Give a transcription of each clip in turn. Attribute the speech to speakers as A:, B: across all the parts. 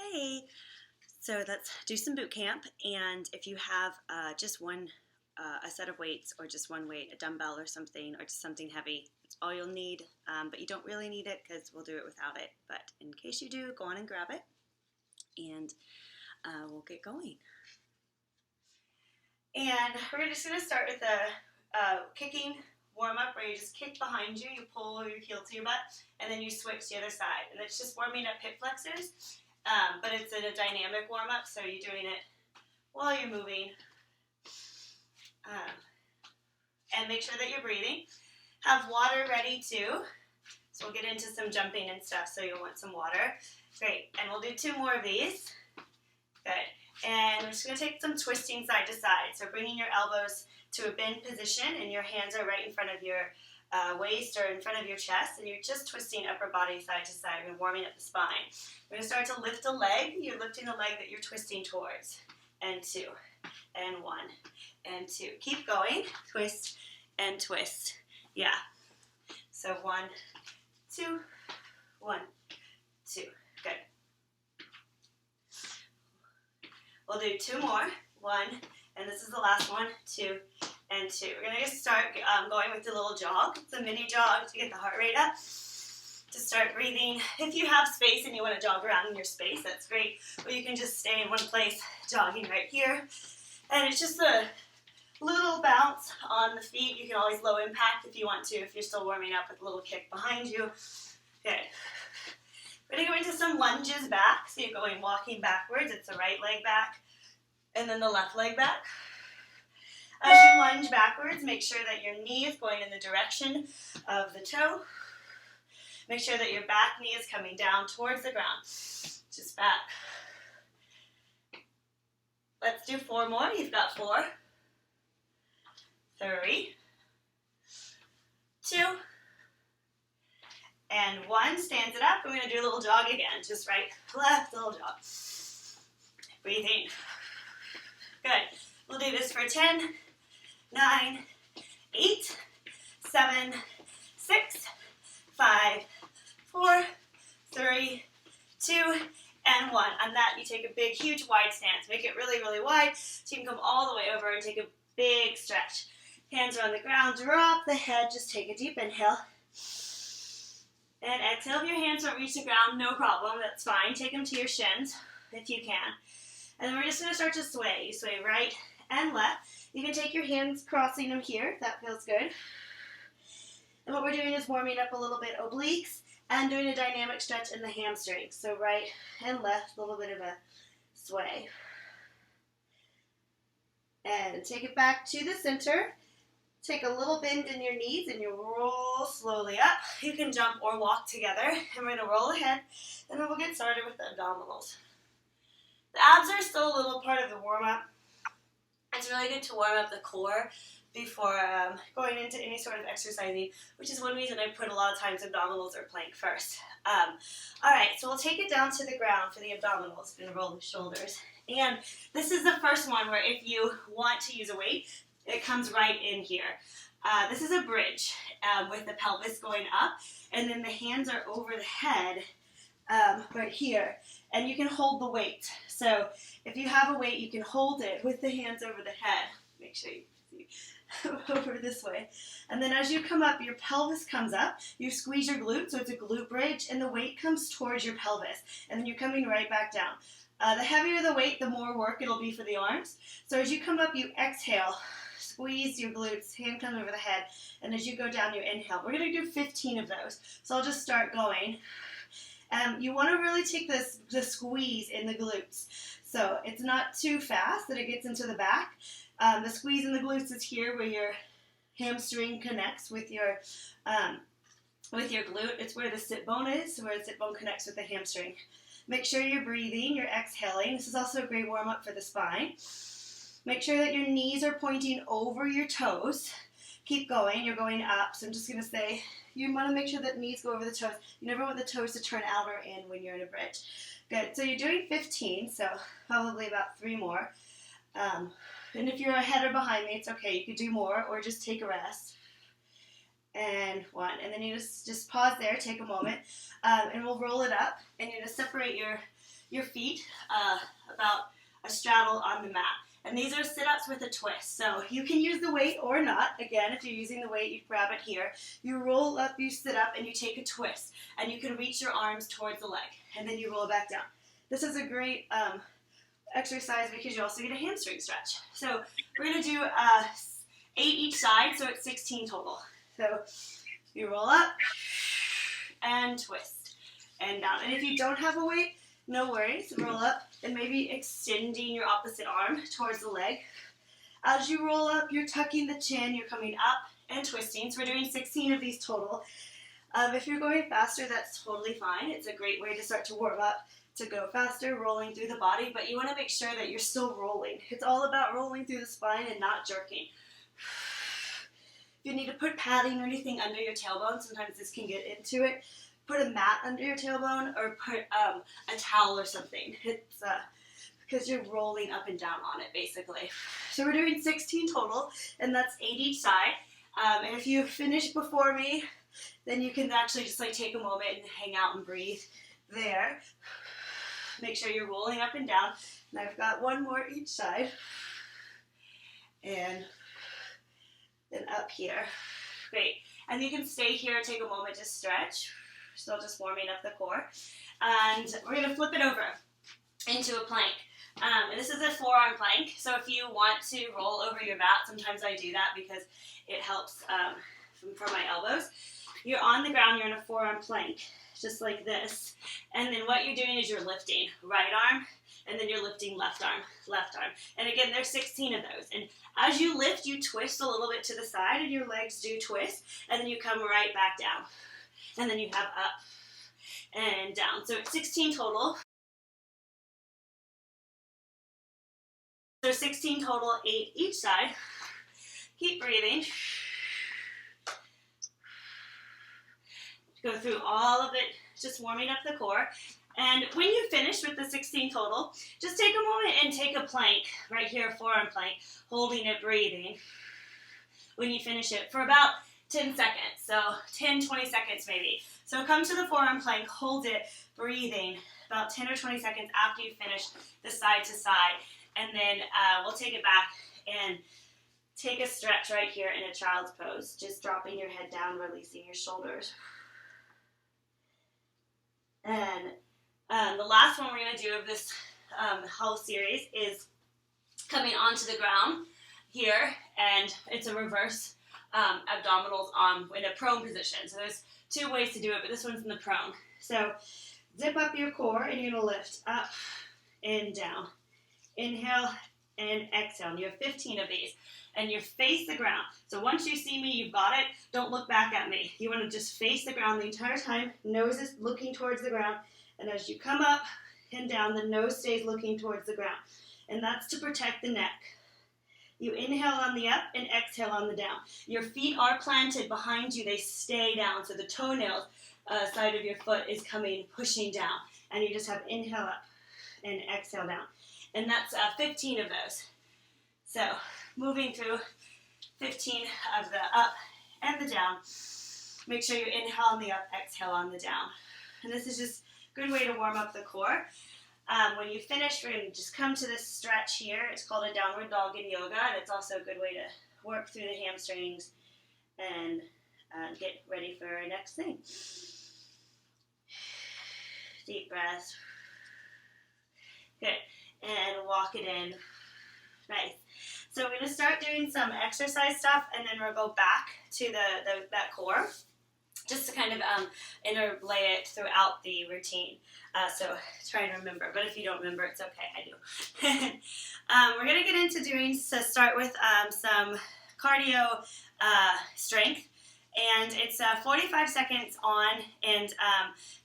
A: Okay, so let's do some boot camp. And if you have just a set of weights or just one weight, a dumbbell or something, or just something heavy, that's all you'll need. But you don't really need it because we'll do it without it. But in case you do, go on and grab it, and we'll get going. And we're just going to start with a kicking warm-up where you just kick behind you, you pull your heel to your butt, and then you switch to the other side. And it's just warming up hip flexors. But it's in a dynamic warm-up, so you're doing it while you're moving. And make sure that you're breathing. Have water ready too. So we'll get into some jumping and stuff, so you'll want some water. Great, and we'll do 2 more of these. Good, and we're just going to take some twisting side to side. So bringing your elbows to a bend position, and your hands are right in front of your waist or in front of your chest, and you're just twisting upper body side to side and warming up the spine. We're going to start to lift a leg. You're lifting the leg that you're twisting towards. And 2, and 1, and 2. Keep going. Twist and twist. Yeah. So 1, 2, 1, 2. Good. We'll do 2 more. 1, and this is the last one. 2, and 2. We're going to start going with the little jog. It's a mini jog to get the heart rate up. To start breathing. If you have space and you want to jog around in your space, that's great. Or you can just stay in one place, jogging right here. And it's just a little bounce on the feet. You can always low impact if you want to, if you're still warming up with a little kick behind you. Good. We're going to go into some lunges back. So you're going walking backwards. It's the right leg back and then the left leg back. As you lunge backwards, make sure that your knee is going in the direction of the toe. Make sure that your back knee is coming down towards the ground. Just back. Let's do 4 more. You've got 4, 3, 2, and 1. Stands it up. We're going to do a little jog again. Just right, left, little jog. Breathing. Good. We'll do this for 10, 9, 8, 7, 6, 5, 4, 3, 2, and 1. On that, you take a big, huge, wide stance. Make it really, really wide so you can come all the way over and take a big stretch. Hands are on the ground. Drop the head. Just take a deep inhale. And exhale. If your hands don't reach the ground, no problem. That's fine. Take them to your shins if you can. And then we're just going to start to sway. You sway right and left. You can take your hands crossing them here if that feels good. And what we're doing is warming up a little bit obliques and doing a dynamic stretch in the hamstrings. So right and left, a little bit of a sway. And take it back to the center. Take a little bend in your knees and you roll slowly up. You can jump or walk together. And we're going to roll ahead and then we'll get started with the abdominals. The abs are still a little part of the warm-up. It's really good to warm up the core before going into any sort of exercising, which is one reason I put a lot of times abdominals or plank first. All right, so we'll take it down to the ground for the abdominals. We're going to roll the shoulders. And this is the first one where if you want to use a weight, it comes right in here. This is a bridge with the pelvis going up, and then the hands are over the head right here, and you can hold the weight. So if you have a weight, you can hold it with the hands over the head. Make sure you see over this way. And then as you come up, your pelvis comes up. You squeeze your glute, so it's a glute bridge, and the weight comes towards your pelvis. And then you're coming right back down. The heavier the weight, the more work it'll be for the arms. So as you come up, you exhale. Squeeze your glutes, hand comes over the head, and as you go down, you inhale. We're going to do 15 of those. So I'll just start going. You want to really take the squeeze in the glutes. So it's not too fast that it gets into the back. The squeeze in the glutes is here where your hamstring connects with your glute. It's where the sit bone is, where the sit bone connects with the hamstring. Make sure you're breathing, you're exhaling. This is also a great warm-up for the spine. Make sure that your knees are pointing over your toes. Keep going. You're going up. So I'm just going to say you want to make sure that knees go over the toes. You never want the toes to turn out or in when you're in a bridge. Good. So you're doing 15, so probably about 3 more. And if you're ahead or behind me, it's okay. You could do more or just take a rest. And 1. And then you just pause there, take a moment, and we'll roll it up. And you're going to separate your your feet about a straddle on the mat. And these are sit-ups with a twist. So you can use the weight or not. Again, if you're using the weight, you grab it here. You roll up, you sit up, and you take a twist. And you can reach your arms towards the leg. And then you roll back down. This is a great exercise because you also get a hamstring stretch. So we're going to do 8 each side, so it's 16 total. So you roll up and twist and down. And if you don't have a weight, no worries. Roll up and maybe extending your opposite arm towards the leg. As you roll up, you're tucking the chin, you're coming up and twisting. So we're doing 16 of these total. If you're going faster, that's totally fine. It's a great way to start to warm up, to go faster, rolling through the body, but you want to make sure that you're still rolling. It's all about rolling through the spine and not jerking. If you need to put padding or anything under your tailbone, sometimes this can get into it. Put a mat under your tailbone or put a towel or something. It's because you're rolling up and down on it, basically. So we're doing 16 total, and that's 8 each side. And if you finish before me, then you can actually just like take a moment and hang out and breathe there. Make sure you're rolling up and down. And I've got one more each side. And then up here. Great. And you can stay here, take a moment to stretch. Still just warming up the core. And we're going to flip it over into a plank. And this is a forearm plank. So if you want to roll over your mat, sometimes I do that because it helps for my elbows. You're on the ground, you're in a forearm plank, just like this. And then what you're doing is you're lifting right arm, and then you're lifting left arm. And again, there's 16 of those. And as you lift, you twist a little bit to the side, and your legs do twist, and then you come right back down. And then you have up and down. So it's 16 total. So 16 total, 8 each side. Keep breathing. Go through all of it, just warming up the core. And when you finish with the 16 total, just take a moment and take a plank, right here, forearm plank, holding it, breathing. When you finish it for about 10 seconds, so 10, 20 seconds maybe. So come to the forearm plank, hold it, breathing, about 10 or 20 seconds after you finish the side to side. And then we'll take it back and take a stretch right here in a child's pose, just dropping your head down, releasing your shoulders. And the last one we're going to do of this whole series is coming onto the ground here, and it's a reverse abdominals in a prone position. So there's 2 ways to do it, but this one's in the prone. So zip up your core, and you're going to lift up and down. Inhale and exhale. And you have 15 of these. And you face the ground. So once you see me, you've got it. Don't look back at me. You want to just face the ground the entire time. Nose is looking towards the ground. And as you come up and down, the nose stays looking towards the ground. And that's to protect the neck. You inhale on the up and exhale on the down. Your feet are planted behind you. They stay down. So the toenail side of your foot is pushing down. And you just have inhale up and exhale down. And that's 15 of those. So moving through 15 of the up and the down. Make sure you inhale on the up, exhale on the down. And this is just a good way to warm up the core. When you finish, we're going to just come to this stretch here. It's called a downward dog in yoga, and it's also a good way to work through the hamstrings and get ready for our next thing. Deep breath. Good. And walk it in. Nice. So we're going to start doing some exercise stuff, and then we'll go back to that core, just to kind of interlay it throughout the routine. So try and remember, but if you don't remember, it's okay, I do. We're going to get into start with some cardio strength. And it's 45 seconds on and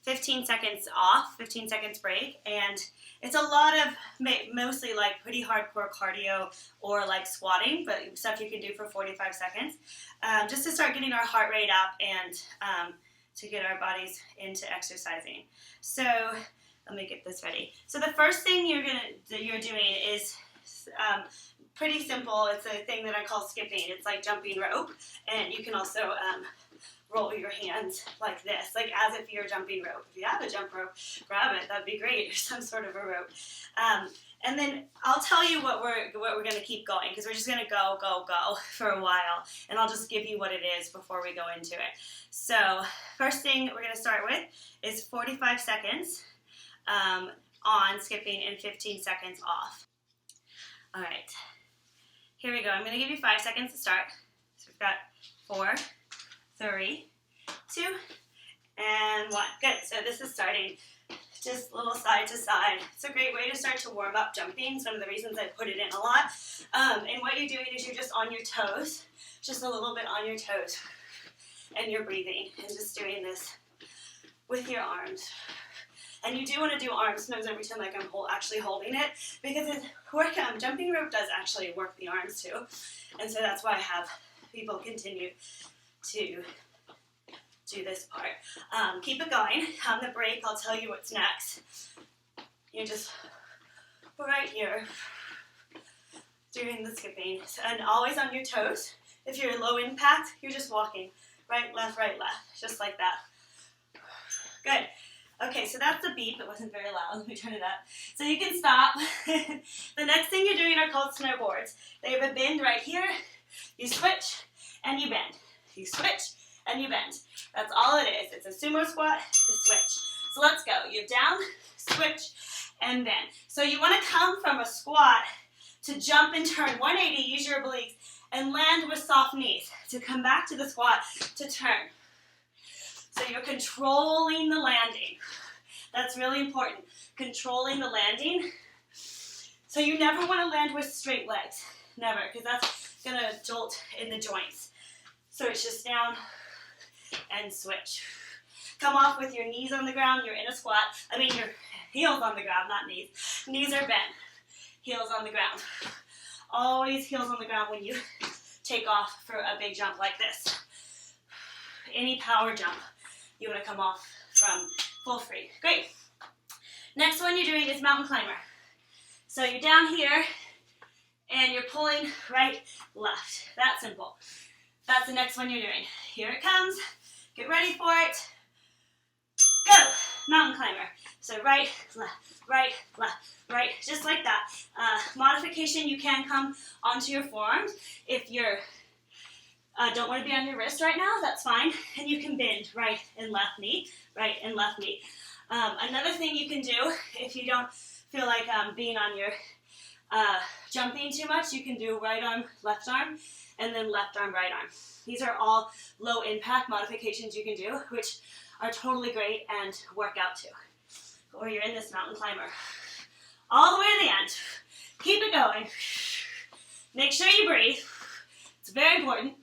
A: 15 seconds off, 15 seconds break. And it's a lot of mostly like pretty hardcore cardio or like squatting, but stuff you can do for 45 seconds just to start getting our heart rate up and to get our bodies into exercising. So let me get this ready. So the first thing you're doing is pretty simple. It's a thing that I call skipping. It's like jumping rope, and you can also roll your hands like this, like as if you're jumping rope. If you have a jump rope, grab it. That'd be great, or some sort of a rope. And then I'll tell you what we're going to keep going, because we're just going to go for a while, and I'll just give you what it is before we go into it. So first thing we're going to start with is 45 seconds on skipping and 15 seconds off. All right, here we go. I'm going to give you 5 seconds to start. So we've got 4, 3, 2, and 1. Good. So this is starting just little side to side. It's a great way to start to warm up jumping. Some of the reasons I put it in a lot. And what you're doing is you're just on your toes, just a little bit on your toes, and you're breathing and just doing this with your arms. And you do want to do arms nose every time, like I'm actually holding it, because jumping rope does actually work the arms too. And so that's why I have people continue to do this part. Keep it going. On the break, I'll tell you what's next. You're just right here doing the skipping, and always on your toes. If you're low impact, you're just walking right, left, just like that. Good. Okay, so that's the beep. It wasn't very loud. Let me turn it up. So you can stop. The next thing you're doing are called snowboards. They have a bend right here. You switch and you bend. You switch and you bend. That's all it is. It's a sumo squat, a switch. So let's go. You're down, switch, and bend. So you want to come from a squat to jump and turn 180, use your obliques, and land with soft knees. To come back to the squat, to turn. So you're controlling the landing. That's really important. Controlling the landing. So you never want to land with straight legs. Never, because that's going to jolt in the joints. So it's just down and switch. Come off with your knees on the ground. You're in a squat. Your heels on the ground, not knees. Knees are bent. Heels on the ground. Always heels on the ground when you take off for a big jump like this. Any power jump, you want to come off from full free. Great. Next one you're doing is mountain climber. So you're down here and you're pulling right, left. That simple. That's the next one you're doing. Here it comes. Get ready for it. Go. Mountain climber. So right, right, just like that. Modification, you can come onto your forearms. If you're don't want to be on your wrist right now, that's fine. And you can bend right and left knee, right and left knee. Another thing you can do, if you don't feel like being on your jumping too much, you can do right arm, and then left arm, right arm. These are all low impact modifications you can do, which are totally great and work out too. Or you're in this mountain climber. All the way to the end. Keep it going. Make sure you breathe. It's very important.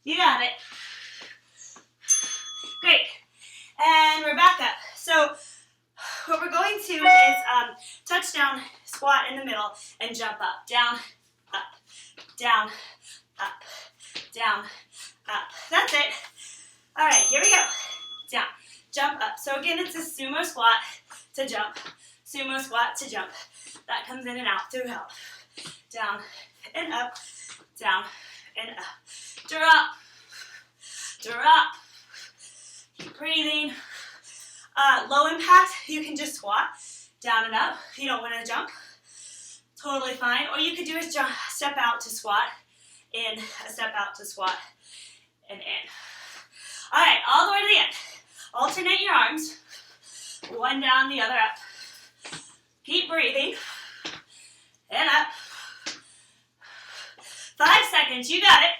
A: You got it. Great. And we're back up. So what we're going to is touchdown, squat in the middle, and jump up. Down, up, down, up, down, up. That's it. All right, here we go. Down, jump up. So again, it's a sumo squat to jump. Sumo squat to jump. That comes in and out throughout. Down and up, down and up. Drop, drop. Keep breathing. Low impact, you can just squat down and up. If you don't want to jump, totally fine. Or you could do is jump, step out to squat, in, a step out to squat, and in. All right, all the way to the end. Alternate your arms. One down, the other up. Keep breathing. And up. 5 seconds, you got it.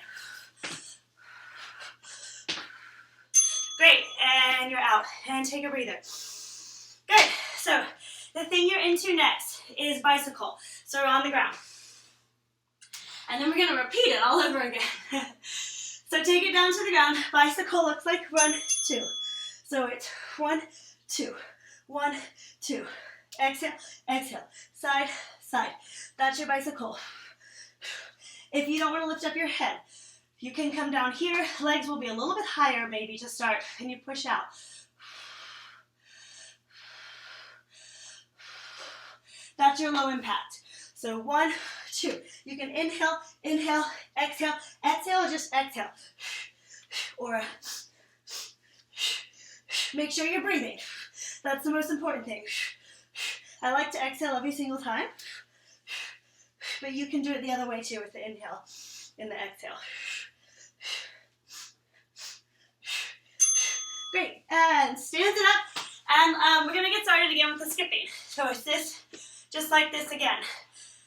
A: Great, and you're out. And take a breather. Good, so the thing you're into next is bicycle. So we're on the ground. And then we're gonna repeat it all over again. So take it down to the ground. Bicycle looks like 1, 2. So it's 1, 2, 1, 2. Exhale, exhale. Side, side. That's your bicycle. If you don't want to lift up your head, you can come down here. Legs will be a little bit higher maybe to start, and you push out. That's your low impact. So 1, 2. You can inhale, inhale, exhale, exhale, or just exhale. Or make sure you're breathing. That's the most important thing. I like to exhale every single time, but you can do it the other way too with the inhale and the exhale. Great, and stand it up, and we're gonna get started again with the skipping. So it's this, just like this again.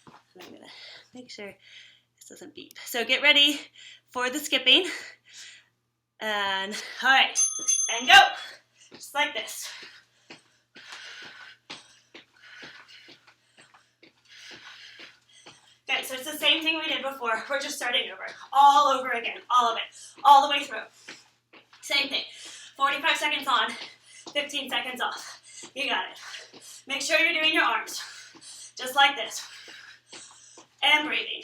A: I'm gonna make sure this doesn't beep. So get ready for the skipping, and all right, and go, just like this. Okay, so it's the same thing we did before. We're just starting over, all over again, all of it, all the way through. Same thing. 45 seconds on, 15 seconds off. You got it. Make sure you're doing your arms, just like this. And breathing.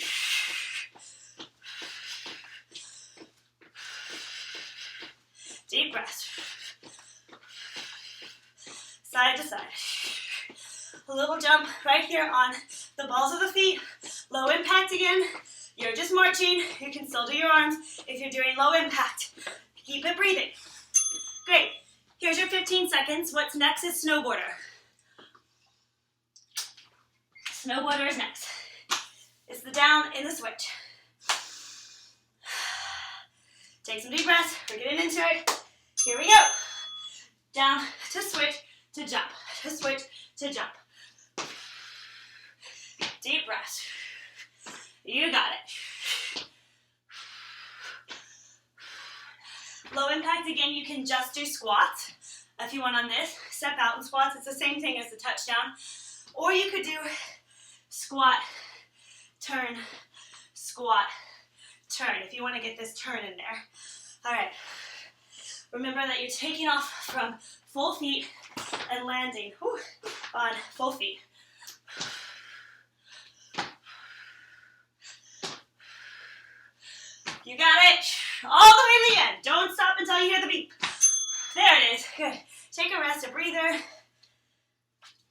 A: Deep breath. Side to side. A little jump right here on the balls of the feet. Low impact again. You're just marching. You can still do your arms if you're doing low impact. Keep it breathing. Great. Here's your 15 seconds. What's next is snowboarder. Snowboarder is next. It's the down in the switch. Take some deep breaths. We're getting into it. Here we go. Down to switch to jump. To switch to jump. Deep breaths. You got it. Low impact, again, you can just do squats. If you want on this, step out and squats. It's the same thing as the touchdown. Or you could do squat, turn, squat, turn, if you want to get this turn in there. All right. Remember that you're taking off from full feet and landing on full feet. You got it. All the way to the end. Don't stop until you hear the beep. There it is. Good. Take a rest, a breather.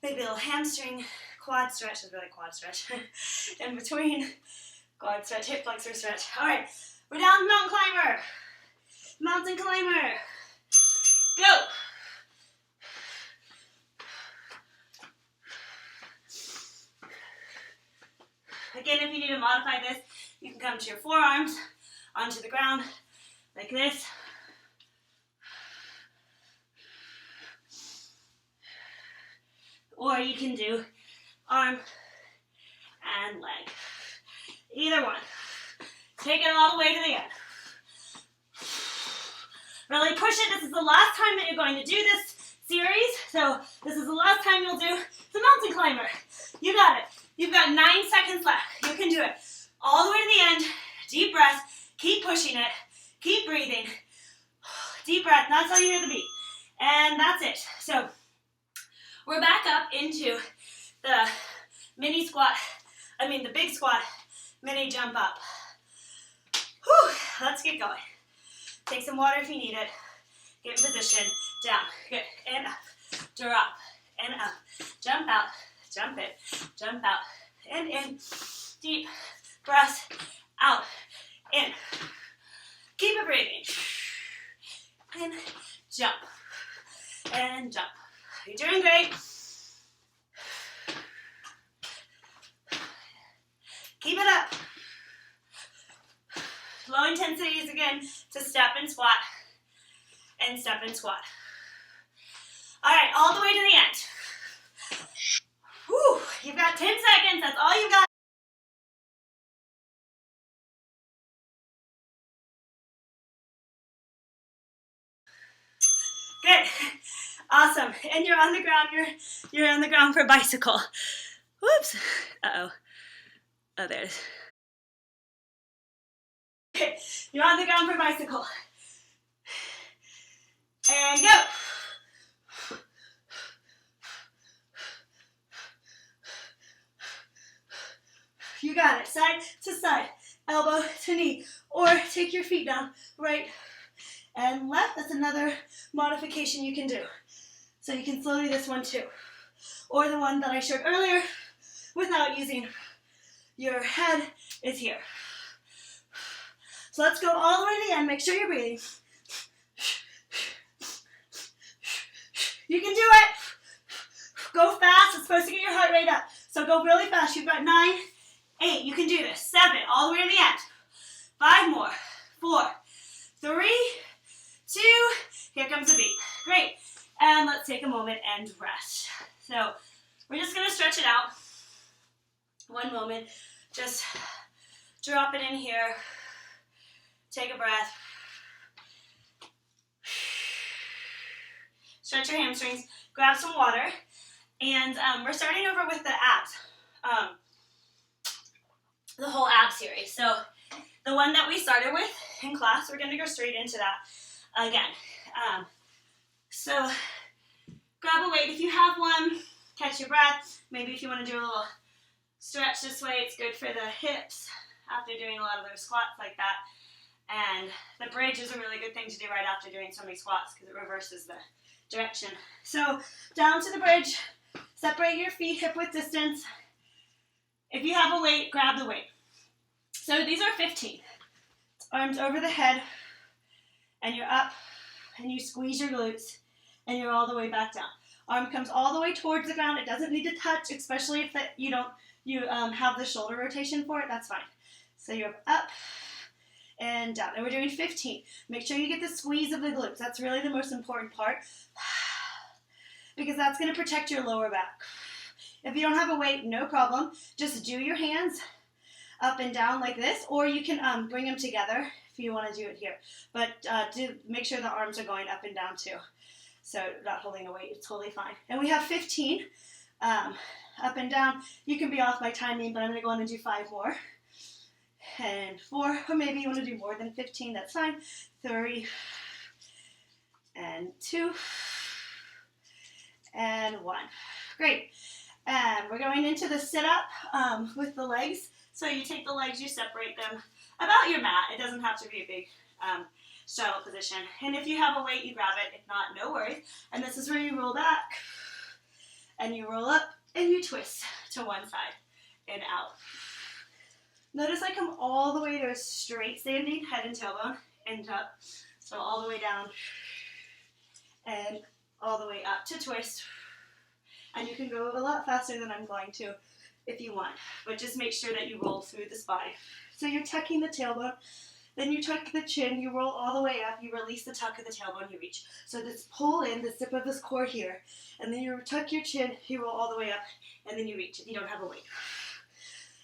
A: Maybe a little hamstring, quad stretch. Is really quad stretch. In between. Quad stretch, hip flexor stretch. All right. We're down to mountain climber. Mountain climber. Go. Again, if you need to modify this, you can come to your forearms onto the ground like this. Or you can do arm and leg. Either one. Take it all the way to the end. Really push it. This is the last time that you're going to do this series. So this is the last time you'll do the mountain climber. You got it. You've got 9 seconds left. You can do it. All the way to the end. Deep breath. Keep pushing it. Keep breathing. Deep breath. Not until you hear the beat. And that's it. So we're back up into the mini squat. The big squat. Mini jump up. Whew. Let's get going. Take some water if you need it. Get in position. Down. Good. And up. Drop. And up. Jump out. Jump in. Jump out. And in. Deep breath. Out. In. Keep it breathing. And jump. And jump. You're doing great. Keep it up. Low intensities again to step and squat. And step and squat. All right, all the way to the end. Whew, you've got 10 seconds. That's all you've got. Good. Awesome. And you're on the ground. You're on the ground for a bicycle. Whoops. Uh-oh. Oh, there it is. Okay. You're on the ground for a bicycle. And go. You got it. Side to side. Elbow to knee. Or take your feet down. Right and left. That's another modification you can do. So you can slowly do this one too. Or the one that I showed earlier without using Your head is here. So let's go all the way to the end. Make sure you're breathing. You can do it. Go fast. It's supposed to get your heart rate up. So go really fast. You've got 9, 8. You can do this. 7. All the way to the end. 5 more. 4, 3, 2. Here comes the beat. Great. And let's take a moment and rest. So we're just going to stretch it out. One moment. Just drop it in here. Take a breath. Stretch your hamstrings. Grab some water. And we're starting over with the abs. The whole ab series. So the one that we started with in class, we're going to go straight into that again. So grab a weight if you have one. Catch your breath. Maybe if you want to do a little stretch this way, it's good for the hips after doing a lot of those squats like that. And the bridge is a really good thing to do right after doing so many squats because it reverses the direction. So down to the bridge, separate your feet hip width distance. If you have a weight, grab the weight. So these are 15. Arms over the head, and you're up, and you squeeze your glutes, and you're all the way back down. Arm comes all the way towards the ground. It doesn't need to touch, especially if you have the shoulder rotation for it. That's fine. So you're up and down. And we're doing 15. Make sure you get the squeeze of the glutes. That's really the most important part because that's going to protect your lower back. If you don't have a weight, no problem. Just do your hands up and down like this, or you can bring them together if you want to do it here. But do make sure the arms are going up and down too. So not holding a weight, it's totally fine. And we have 15 up and down. You can be off by timing, but I'm going to go on and do 5 more. And 4, or maybe you want to do more than 15, that's fine. 3, and 2, and 1. Great. And we're going into the sit-up with the legs. So you take the legs, you separate them about your mat. It doesn't have to be a big straddle position. And if you have a weight, you grab it. If not, no worries. And this is where you roll back, and you roll up, and you twist to one side and out. Notice I come all the way to a straight standing, head and tailbone, and up. So all the way down, and all the way up to twist. And you can go a lot faster than I'm going to if you want. But just make sure that you roll through the spine. So you're tucking the tailbone, then you tuck the chin, you roll all the way up, you release the tuck of the tailbone, you reach. So just pull in the tip of this core here, and then you tuck your chin, you roll all the way up, and then you reach if you don't have a weight.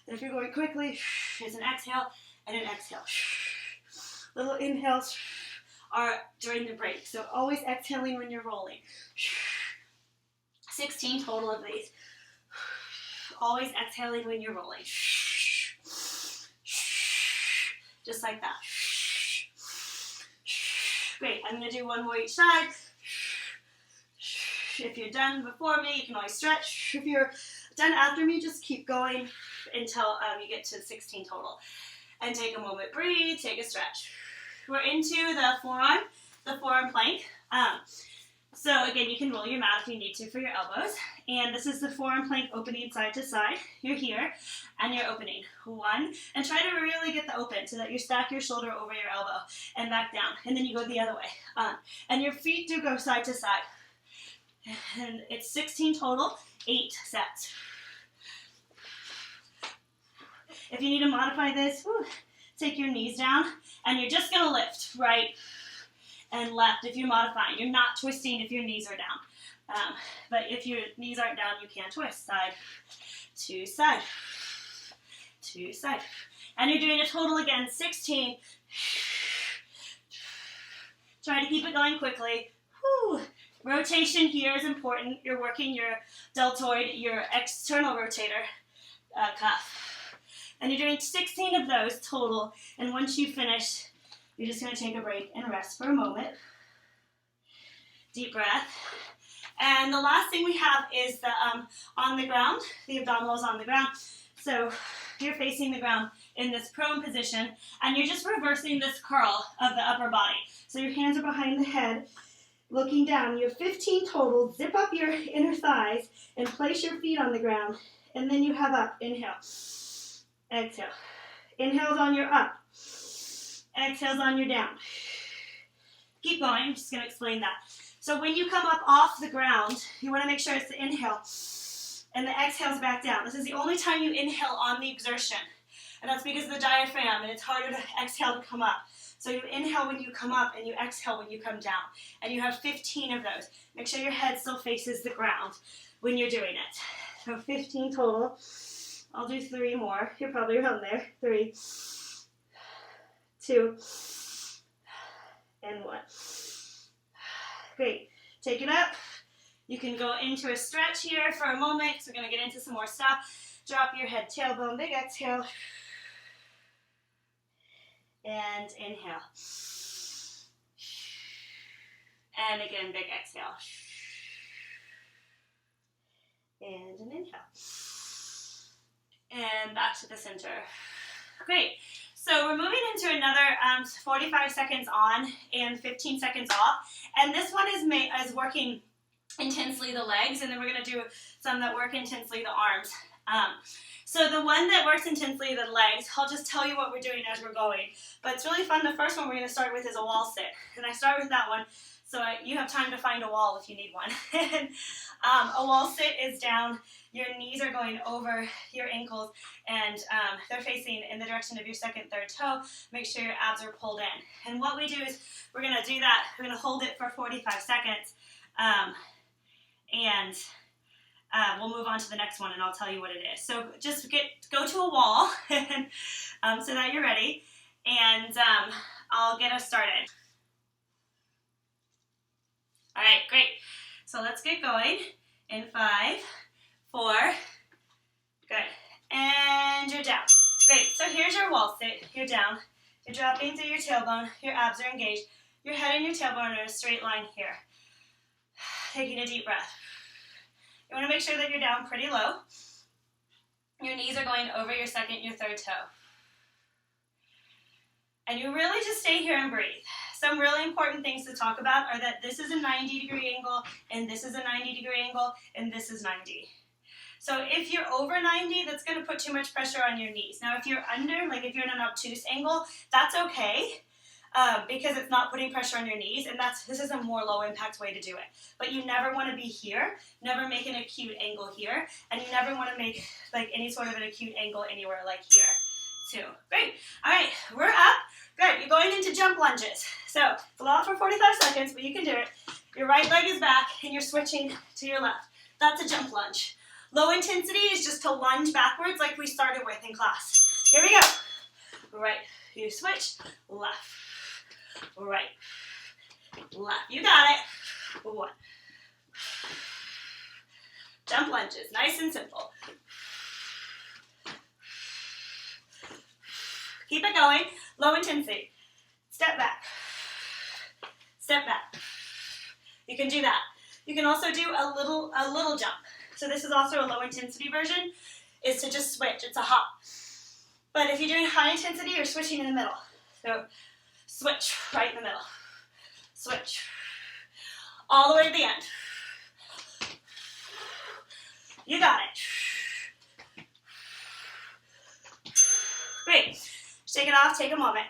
A: And if you're going quickly, it's an exhale and an exhale. Little inhales are during the break. So always exhaling when you're rolling. 16 total of these. Always exhaling when you're rolling. Just like that. Great. I'm going to do 1 more each side. If you're done before me, you can always stretch. If you're done after me, just keep going until you get to 16 total. And take a moment, breathe, take a stretch. We're into the forearm plank. So again, you can roll your mat if you need to for your elbows. And this is the forearm plank opening side to side. You're here, and you're opening. 1, and try to really get the open so that you stack your shoulder over your elbow and back down. And then you go the other way. And your feet do go side to side. And it's 16 total, 8 sets. If you need to modify this, take your knees down, and you're just going to lift right and left if you're modifying. You're not twisting if your knees are down. But if your knees aren't down, you can twist side to side to side. And you're doing a total again, 16. Try to keep it going quickly. Whew. Rotation here is important. You're working your deltoid, your external rotator cuff. And you're doing 16 of those total. And once you finish, you're just going to take a break and rest for a moment. Deep breath. And the last thing we have is the on the ground, the abdominals on the ground. So you're facing the ground in this prone position, and you're just reversing this curl of the upper body. So your hands are behind the head, looking down. You have 15 total. Zip up your inner thighs and place your feet on the ground. And then you have up. Inhale. exhale. Inhale's on your up. Exhale's on your down. Keep going. I'm just going to explain that. So when you come up off the ground, you want to make sure it's the inhale and the exhale's back down. This is the only time you inhale on the exertion. And that's because of the diaphragm, and it's harder to exhale to come up. So you inhale when you come up, and you exhale when you come down. And you have 15 of those. Make sure your head still faces the ground when you're doing it. So 15 total. I'll do 3 more. You're probably around there. 3, 2, and 1. Great. Take it up. You can go into a stretch here for a moment, because we're going to get into some more stuff. Drop your head, tailbone, big exhale. And inhale. And again, big exhale. And an inhale. And back to the center. Great. So we're moving into another 45 seconds on and 15 seconds off. And this one is working intensely the legs, and then we're going to do some that work intensely the arms. So the one that works intensely the legs, I'll just tell you what we're doing as we're going. But it's really fun. The first one we're going to start with is a wall sit. And I start with that one, so you have time to find a wall if you need one. A wall sit is down. Your knees are going over your ankles, and they're facing in the direction of your second, third toe. Make sure your abs are pulled in. And what we do is we're going to do that. We're going to hold it for 45 seconds. We'll move on to the next one, and I'll tell you what it is. So just go to a wall so that you're ready, and I'll get us started. All right, great. So let's get going in 5, 4, good, and you're down. Great, so here's your wall sit. You're down. You're dropping through your tailbone. Your abs are engaged. Your head and your tailbone are in a straight line here. Taking a deep breath. You want to make sure that you're down pretty low. Your knees are going over your second, your third toe. And you really just stay here and breathe. Some really important things to talk about are that this is a 90-degree angle, and this is a 90-degree angle, and this is 90. So if you're over 90, that's going to put too much pressure on your knees. Now if you're under, like if you're in an obtuse angle, that's okay. Because it's not putting pressure on your knees, and this is a more low impact way to do it. But you never want to be here, never make an acute angle here, and you never want to make like any sort of an acute angle anywhere like here too. Great. All right, we're up. Good. You're going into jump lunges. So it's a lot for 45 seconds, but you can do it. Your right leg is back, and you're switching to your left. That's a jump lunge. Low intensity is just to lunge backwards like we started with in class. Here we go. Right. You switch. Left. Right, left, you got it. 1. Jump lunges, nice and simple. Keep it going, low intensity. Step back, step back. You can do that. You can also do a little jump. So this is also a low intensity version, is to just switch, it's a hop. But if you're doing high intensity, you're switching in the middle. So switch, right in the middle. Switch. All the way to the end. You got it. Great. Shake it off, take a moment.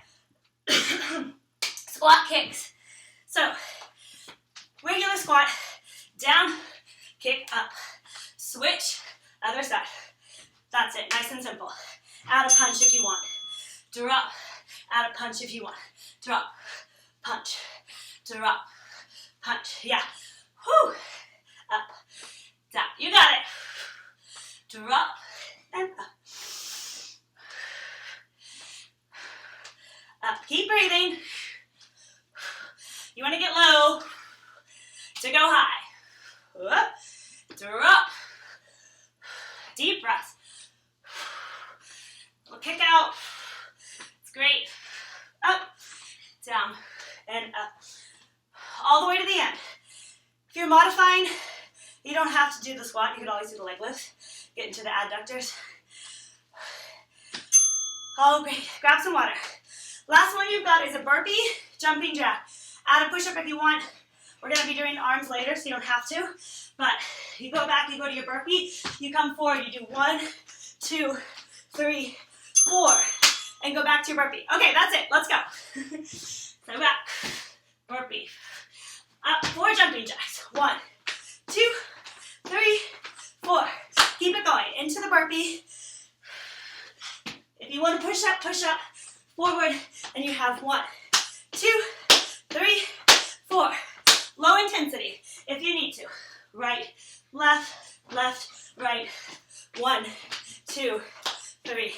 A: Squat kicks. So, regular squat, down, kick up. Switch, other side. That's it, nice and simple. Add a punch if you want. Drop, add a punch if you want. Drop, punch, drop, punch. Yeah. Whew. Up, down. You got it. Drop, and up. Up. Keep breathing. You want to get low to go high. Up, drop. Deep breath. We'll kick out. It's great. Up, down, and up. All the way to the end. If you're modifying, you don't have to do the squat. You could always do the leg lift. Get into the adductors. Oh, great. Grab some water. Last one you've got is a burpee, jumping jack. Add a push-up if you want. We're going to be doing arms later, so you don't have to. But you go back, you go to your burpee, you come forward, you do 1, 2, 3, 4, and go back to your burpee. Okay, that's it. Let's go. So back, burpee. Up, 4 jumping jacks. 1, 2, 3, 4. Keep it going. Into the burpee. If you want to push up, forward, and you have 1, 2, 3, 4. Low intensity if you need to. Right, left, left, right. 1, 2, 3,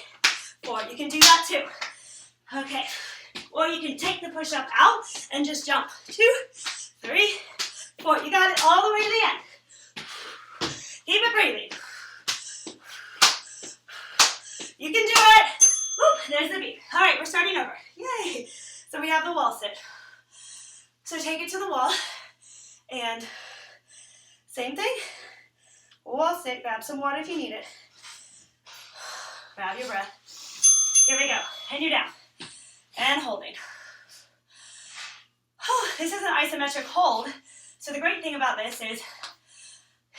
A: 4. You can do that too. Okay. Or you can take the push-up out and just jump. 2, 3, 4. You got it all the way to the end. Keep it breathing. You can do it. Whoop, there's the beat. All right, we're starting over. Yay. So we have the wall sit. So take it to the wall and same thing. Wall sit, grab some water if you need it. Grab your breath. Here we go. And you're down. And holding. This is an isometric hold. So the great thing about this is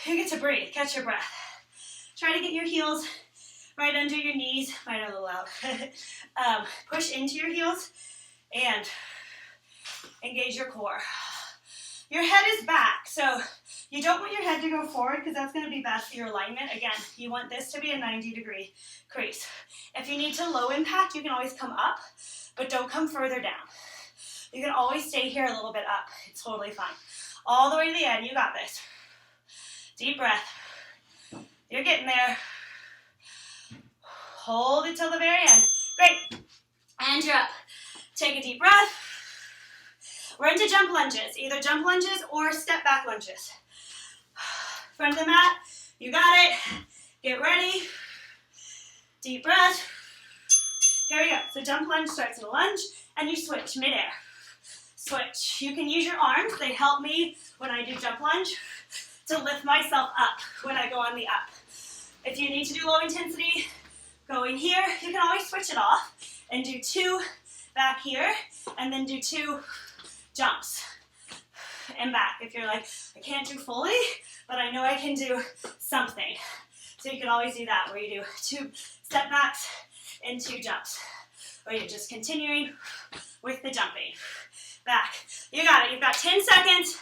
A: you get to breathe, catch your breath. Try to get your heels right under your knees. Might a little loud. Push into your heels and engage your core. Your head is back, so you don't want your head to go forward because that's going to be bad for your alignment. Again, you want this to be a 90-degree crease. If you need to low impact, you can always come up, but don't come further down. You can always stay here a little bit up. It's totally fine. All the way to the end, you got this. Deep breath. You're getting there. Hold it till the very end. Great. And you're up. Take a deep breath. We're into jump lunges. Either jump lunges or step back lunges. Front of the mat. You got it. Get ready. Deep breath. Here we go. So jump lunge starts in a lunge, and you switch midair. Switch. You can use your arms. They help me when I do jump lunge to lift myself up when I go on the up. If you need to do low intensity, go in here. You can always switch it off and do 2 back here, and then do 2 jumps and back. If you're like, I can't do fully, but I know I can do something. So you can always do that, where you do 2 step backs and 2 jumps. Or you're just continuing with the jumping. Back. You got it. You've got 10 seconds.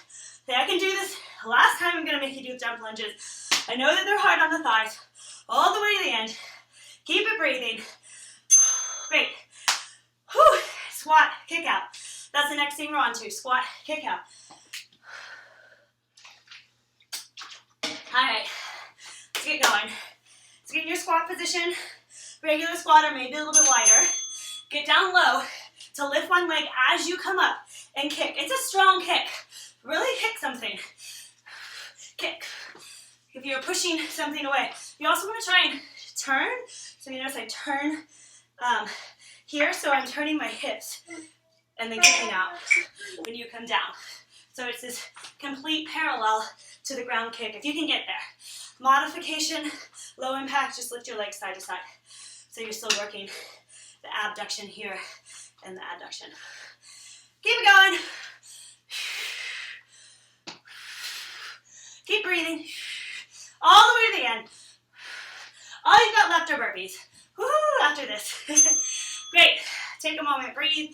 A: Say, I can do this. Last time I'm going to make you do jump lunges. I know that they're hard on the thighs. All the way to the end. Keep it breathing. Great. Whew. Squat, kick out. That's the next thing we're on to. Squat, kick out. All right. Let's get going. Let's get in your squat position. Regular squat or maybe a little bit wider. Get down low to lift one leg as you come up and kick. It's a strong kick. Really kick something. Kick. If you're pushing something away. You also want to try and turn. So you notice I turn here, so I'm turning my hips and then kicking out when you come down. So it's this complete parallel to the ground kick, if you can get there. Modification, low impact, just lift your legs side to side. So you're still working the abduction here and the adduction. Keep it going. Keep breathing. All the way to the end. All you've got left are burpees. Woohoo, after this. Great. Take a moment, breathe.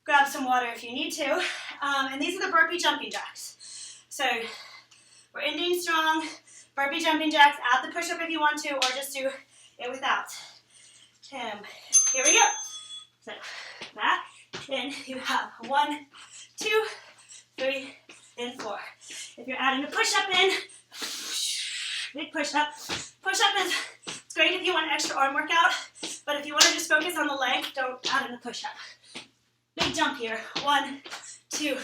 A: Grab some water if you need to. And these are the burpee jumping jacks. So we're ending strong. Burpee jumping jacks. Add the push-up if you want to, or just do it without. Here we go. So back. Then you have 1, 2, 3, and 4. If you're adding a push-up in, big push-up. Push-up is great if you want an extra arm workout, but if you want to just focus on the leg, don't add in the push-up. Big jump here. 1, 2,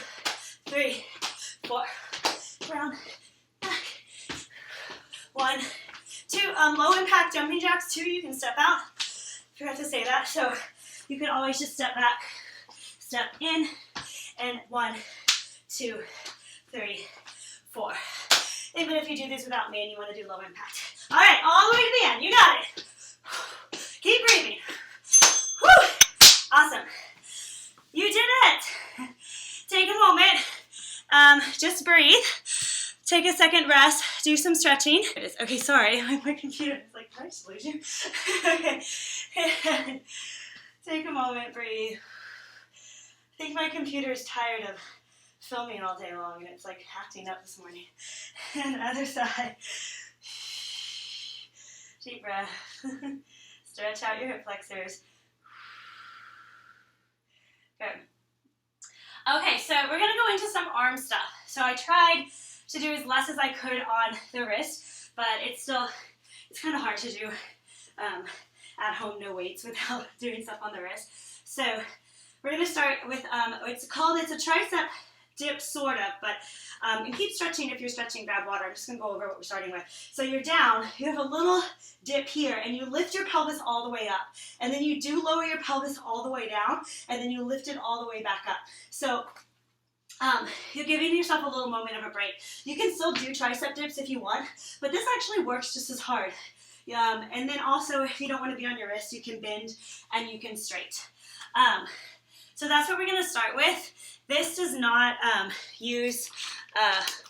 A: 3, 4. Round, back. 1, 2. Low impact jumping jacks too. You can step out. Forgot to say that. So you can always just step back, step in, and 1, 2, 3, 4. Even if you do this without me and you want to do low impact. All right, all the way to the end. You got it. Keep breathing. Whew. Awesome. You did it. Take a moment. Just breathe. Take a second rest, do some stretching. Okay, sorry, my computer is like, can I just lose you? Okay, take a moment, breathe. I think my computer is tired of filming all day long and it's like acting up this morning. And other side. Deep breath. Stretch out your hip flexors. Good. Okay, so we're going to go into some arm stuff. So I tried to do as less as I could on the wrist, but it's kind of hard to do at home, no weights, without doing stuff on the wrist. So we're going to start with, it's a tricep dip, sort of, but and keep stretching. If you're stretching, grab water. I'm just going to go over what we're starting with. So you're down, you have a little dip here, and you lift your pelvis all the way up, and then you do lower your pelvis all the way down, and then you lift it all the way back up. So you're giving yourself a little moment of a break. You can still do tricep dips if you want, but this actually works just as hard. And then also, if you don't want to be on your wrist, you can bend and you can straight. So that's what we're going to start with. This does not use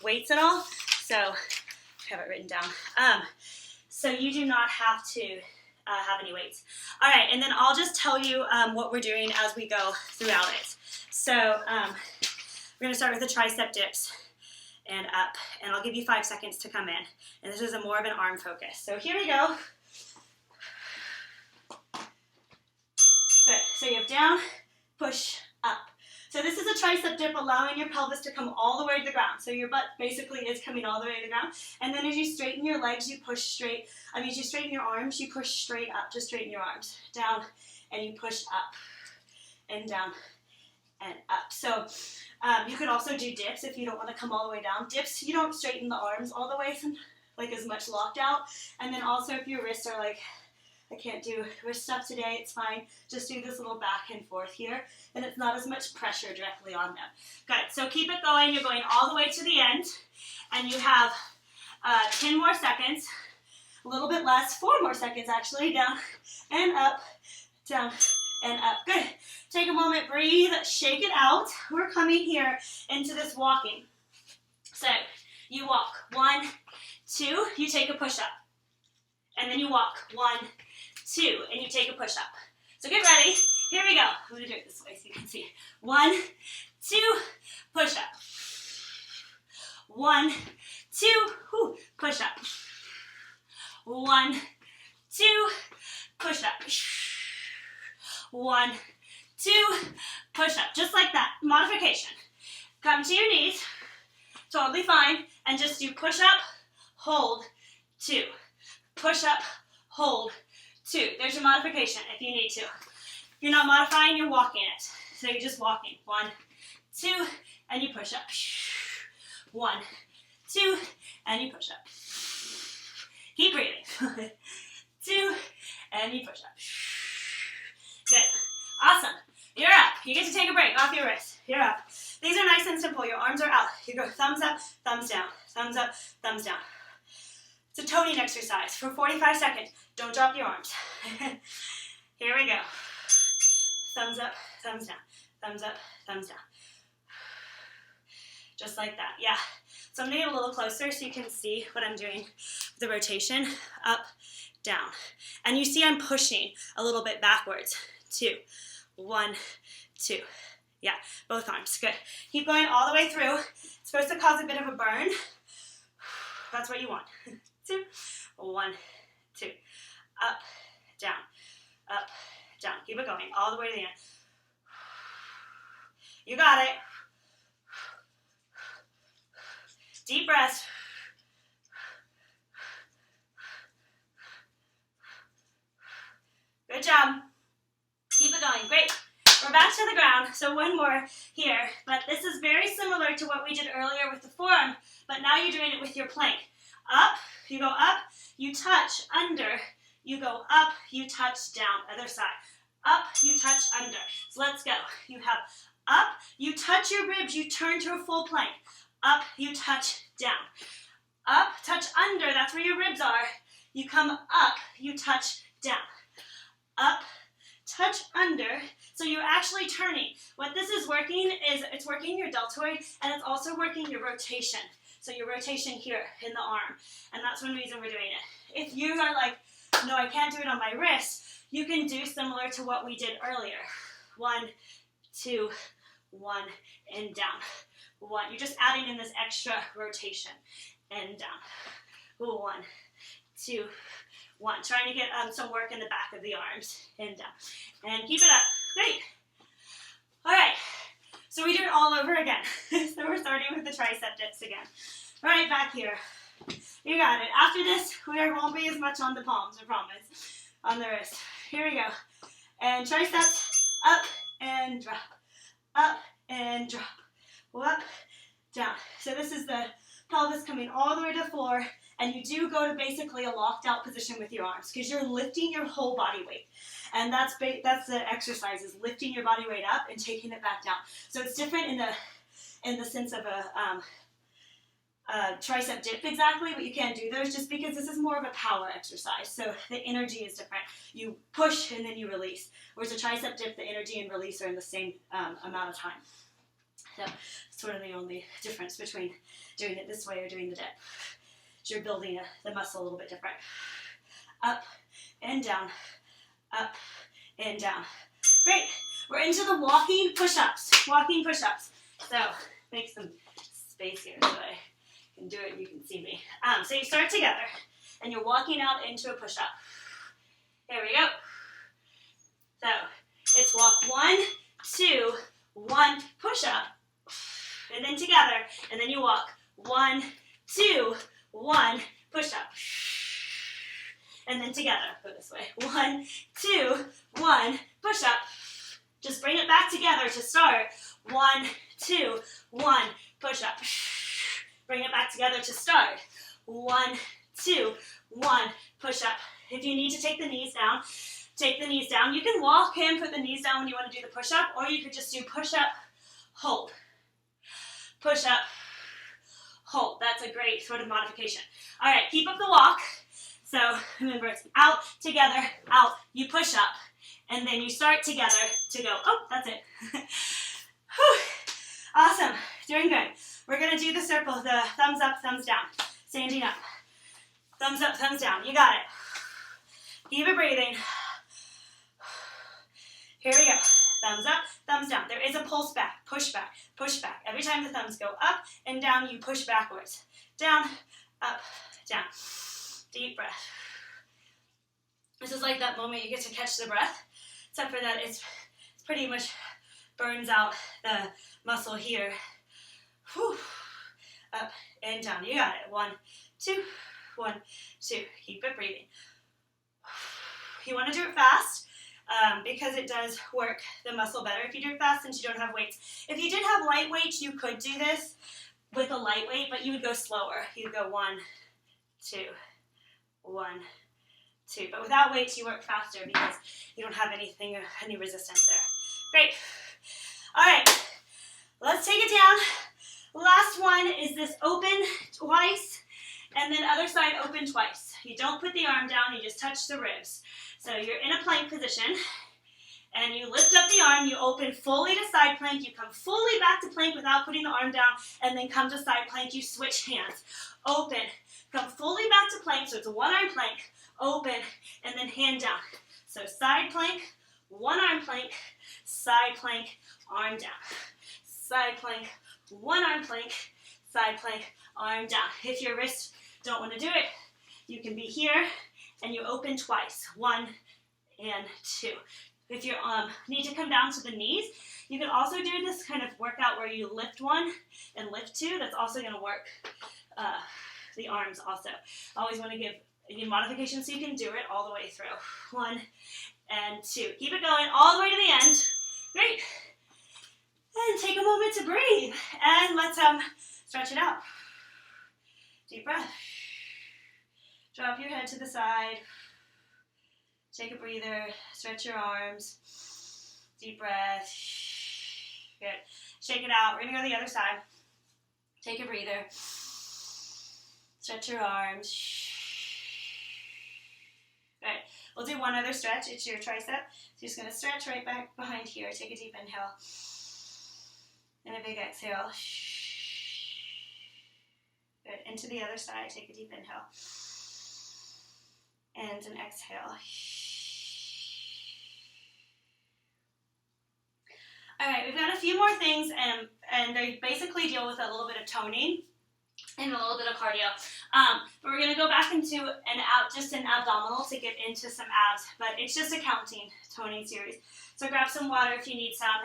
A: weights at all, so I have it written down. So you do not have to have any weights. All right, and then I'll just tell you what we're doing as we go throughout it. So we're going to start with the tricep dips and up, and I'll give you 5 seconds to come in. And this is more of an arm focus. So here we go. Good. So you have down, push, up. So this is a tricep dip, allowing your pelvis to come all the way to the ground. So your butt basically is coming all the way to the ground. And then as you straighten your legs, you push straight. As you straighten your arms, you push straight up to straighten your arms. Down, and you push up, and down, and up. So you could also do dips if you don't want to come all the way down. Dips, you don't straighten the arms all the way, like as much locked out. And then also if your wrists are like, I can't do wrist stuff today, it's fine. Just do this little back and forth here, and it's not as much pressure directly on them. Good, so keep it going. You're going all the way to the end, and you have 10 more seconds, a little bit less, 4 more seconds actually, down and up, down and up. Good. Take a moment, breathe, shake it out. We're coming here into this walking. So you walk, 1, 2, you take a push-up, and then you walk, 1, 2, and you take a push-up. So get ready. Here we go. I'm going to do it this way so you can see. 1, 2, push-up. 1, 2, push-up. 1, 2, push-up. 1, 2, push-up. Just like that. Modification. Come to your knees. Totally fine. And just do push-up, hold, 2. Push-up, hold, 2. There's your modification if you need to. If you're not modifying, you're walking it. So you're just walking. 1, 2, and you push up. 1, 2, and you push up. Keep breathing. 2, and you push up. Good. Awesome. You're up. You get to take a break off your wrist. You're up. These are nice and simple. Your arms are out. You go thumbs up, thumbs down. Thumbs up, thumbs down. It's a toning exercise for 45 seconds. Don't drop your arms. Here we go. Thumbs up, thumbs down. Thumbs up, thumbs down. Just like that. Yeah. So I'm going to get a little closer so you can see what I'm doing with the rotation. Up, down. And you see I'm pushing a little bit backwards. 2, 1, 2. Yeah, both arms. Good. Keep going all the way through. It's supposed to cause a bit of a burn. That's what you want. 2, 1, 2. Up, down, up, down. Keep it going all the way to the end. You got it. Deep breaths. Good job. Keep it going. Great. We're back to the ground. So one more here. But this is very similar to what we did earlier with the forearm, but now you're doing it with your plank. Up, you go up, you touch, under, you go up, you touch, down, other side. Up, you touch, under. So let's go. You have up, you touch your ribs, you turn to a full plank. Up, you touch, down. Up, touch, under, that's where your ribs are. You come up, you touch, down. Up, touch, under. So you're actually turning. What this is working is it's working your deltoid, and it's also working your rotation. So your rotation here in the arm, and that's one reason we're doing it. If you are like, no, I can't do it on my wrist, you can do similar to what we did earlier. 1, 2, 1, and down. 1. You're just adding in this extra rotation and down. 1, 2, 1. Trying to get some work in the back of the arms and down. And keep it up. Great. All right. So we do it all over again. So we're starting with the tricep dips again. All right, back here. You got it. After this, we won't be as much on the palms, I promise. On the wrist. Here we go. And triceps up and drop. Up and drop. Up, down. So this is the pelvis coming all the way to the floor, and you do go to basically a locked out position with your arms because you're lifting your whole body weight. And that's the exercise, is lifting your body weight up and taking it back down. So it's different in the sense of a tricep dip exactly, but you can't do those just because this is more of a power exercise. So the energy is different. You push and then you release. Whereas a tricep dip, the energy and release are in the same amount of time. So sort of the only difference between doing it this way or doing the dip. So you're building the muscle a little bit different. Up and down. Up and down. Great. We're into the walking push-ups. Walking push-ups. So make some space here so I can do it and you can see me. So you start together and you're walking out into a push-up. Here we go. So it's walk 1, 2, 1, push-up. And then together, and then you walk 1, 2, 1, push-up. And then together, go this way. 1, 2, 1, push-up. Just bring it back together to start. 1, 2, 1, push-up. Bring it back together to start. 1, 2, 1, push-up. If you need to take the knees down, take the knees down. You can walk and put the knees down when you want to do the push-up, or you could just do push-up, hold. Push-up, hold. That's a great sort of modification. All right, keep up the walk. So remember, it's out, together, out. You push up, and then you start together to go. Oh, that's it. Awesome. Doing good. We're going to do the circle, the thumbs up, thumbs down. Standing up. Thumbs up, thumbs down. You got it. Keep it breathing. Here we go. Thumbs up, thumbs down. There is a pulse back, push back, push back. Every time the thumbs go up and down, you push backwards. Down, up, down. Deep breath. This is like that moment you get to catch the breath, except for that it's pretty much burns out the muscle here. Whew. Up and down. You got it. 1, 2, 1, 2. Keep it breathing. You want to do it fast. Because it does work the muscle better if you do it fast since you don't have weights. If you did have light weights, you could do this with a light weight, but you would go slower. You'd go 1, 2, 1, 2. But without weights, you work faster because you don't have any resistance there. Great. All right, let's take it down. Last one is this open twice, and then other side open twice. You don't put the arm down, you just touch the ribs. So you're in a plank position, and you lift up the arm, you open fully to side plank, you come fully back to plank without putting the arm down, and then come to side plank, you switch hands. Open, come fully back to plank, so it's a one-arm plank, open, and then hand down. So side plank, one-arm plank, side plank, arm down. Side plank, one-arm plank, side plank, arm down. If your wrists don't want to do it, you can be here, and you open twice, 1 and 2. If you need to come down to the knees, you can also do this kind of workout where you lift 1 and lift 2. That's also going to work the arms also. I always want to give you modifications so you can do it all the way through. 1 and 2. Keep it going all the way to the end. Great. And take a moment to breathe. And let's stretch it out. Deep breath. Drop your head to the side. Take a breather. Stretch your arms. Deep breath. Good. Shake it out. We're going to go to the other side. Take a breather. Stretch your arms. Good. We'll do one other stretch. It's your tricep. So you're just going to stretch right back behind here. Take a deep inhale. And a big exhale. Good. Into the other side. Take a deep inhale. And an exhale. All right, we've got a few more things, and they basically deal with a little bit of toning and a little bit of cardio. But we're going to go back into an abdominal to get into some abs, but it's just a toning series. So grab some water if you need some,